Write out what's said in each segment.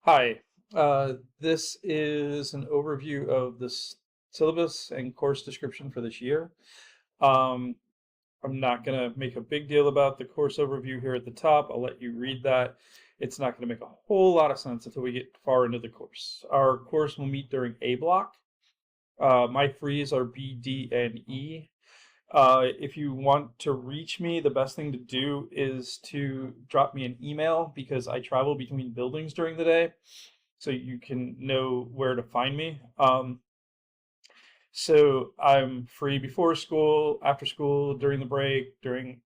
Hi, this is an overview of the syllabus and course description for this year. Um, I'm not going to make a big deal about the course overview here at the top. I'll let you read that. It's not going to make a whole lot of sense until we get far into the course. Our course will meet during A block. My frees are B, D, and E. If you want to reach me, the best thing to do is to drop me an email because I travel between buildings during the day, so you can know where to find me. So I'm free before school, after school, during the break, during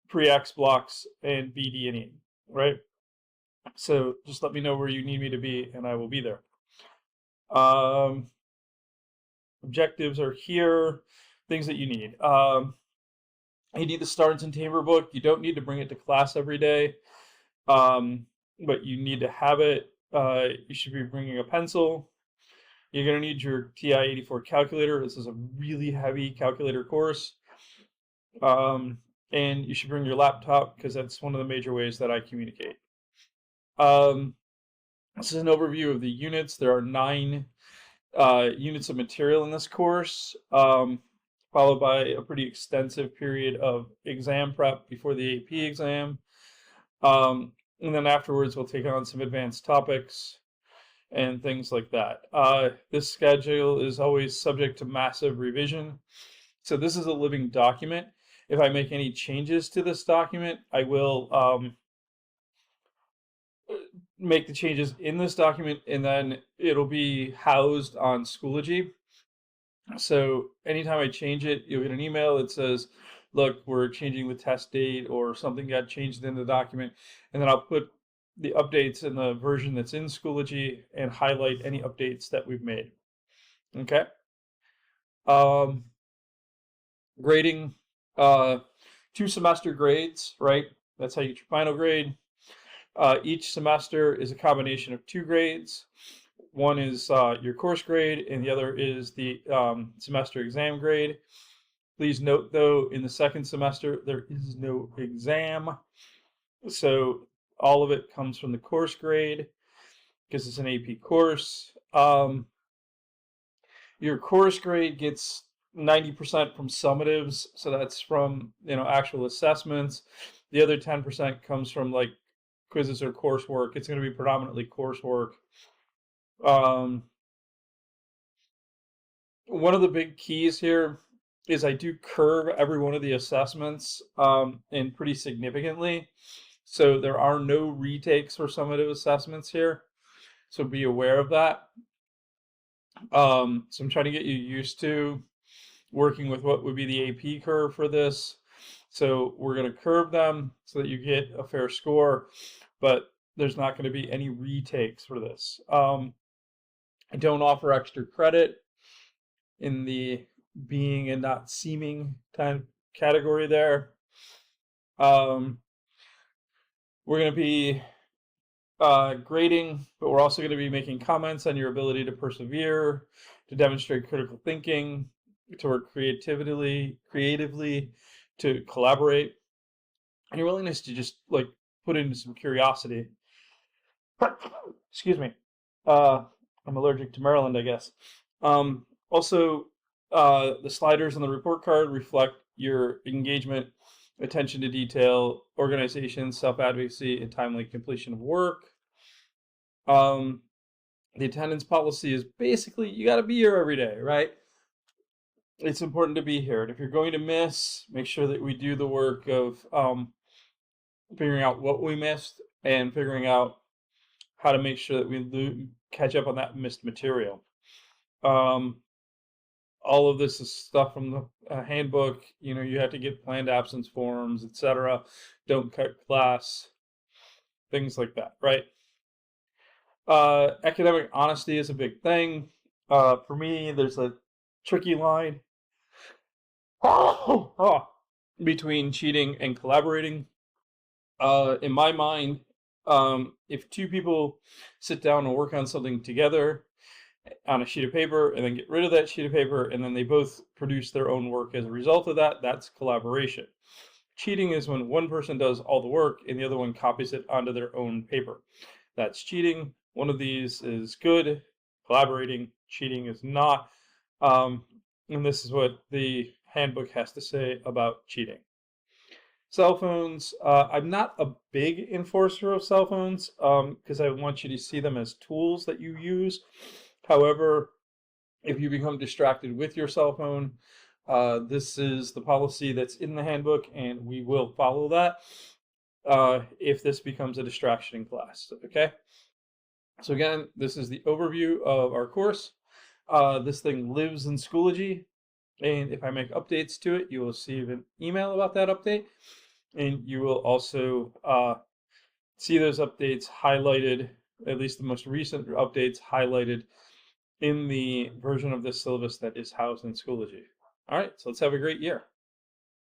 pre-X blocks, and BD and E, right? So just let me know where you need me to be, and I will be there. Um, Objectives are here, things that you need. You need the Stars and Tamer book. You don't need to bring it to class every day, but you need to have it. You should be bringing a pencil. You're going to need your TI-84 calculator. This is a really heavy calculator course. And you should bring your laptop because that's one of the major ways that I communicate. This is an overview of the units. There are 9 units of material in this course, followed by a pretty extensive period of exam prep before the AP exam. And then afterwards, we'll take on some advanced topics and things like that. This schedule is always subject to massive revision. So this is a living document. If I make any changes to this document, I will make the changes in this document, and then it'll be housed on Schoology. So anytime I change it, you'll get an email that says, look, we're changing the test date or something got changed in the document. And then I'll put the updates in the version that's in Schoology and highlight any updates that we've made. Okay. Um, Grading, 2 semester grades, right? That's how you get your final grade. Each semester is a combination of 2 grades. One is your course grade, and the other is the semester exam grade. Please note, though, in the second semester, there is no exam. So all of it comes from the course grade because it's an AP course. Your course grade gets 90% from summatives, so that's from actual assessments. The other 10% comes from like quizzes or coursework. It's going to be predominantly coursework. One of the big keys here is I do curve every one of the assessments and pretty significantly. So there are no retakes for summative assessments here. So be aware of that. So I'm trying to get you used to working with what would be the AP curve for this. So we're going to curve them so that you get a fair score, but there's not going to be any retakes for this. I don't offer extra credit in the being and not seeming time category there. We're going to be grading, but we're also going to be making comments on your ability to persevere, to demonstrate critical thinking, to work creatively, to collaborate, and your willingness to just like put in some curiosity. Excuse me. I'm allergic to Maryland, I guess. Also, the sliders on the report card reflect your engagement, attention to detail, organization, self-advocacy, and timely completion of work. The attendance policy is basically you got to be here every day, right? It's important to be here. And if you're going to miss, make sure that we do the work of figuring out what we missed and figuring out how to make sure that we catch up on that missed material. All of this is stuff from the handbook. You have to get planned absence forms, etc. Don't cut class, things like that, right? Academic honesty is a big thing. For me, there's a tricky line between cheating and collaborating. In my mind, if 2 people sit down and work on something together on a sheet of paper and then get rid of that sheet of paper and then they both produce their own work as a result of that, that's collaboration. Cheating is when one person does all the work and the other one copies it onto their own paper. That's cheating. One of these is good. Collaborating. Cheating is not. Um, and this is what the handbook has to say about cheating. Cell phones. I'm not a big enforcer of cell phones because I want you to see them as tools that you use. However, if you become distracted with your cell phone, this is the policy that's in the handbook, and we will follow that if this becomes a distraction in class. Okay. So again, this is the overview of our course. This thing lives in Schoology, and if I make updates to it, you will receive an email about that update, and you will also see those updates highlighted, at least the most recent updates highlighted in the version of this syllabus that is housed in Schoology. All right, so let's have a great year.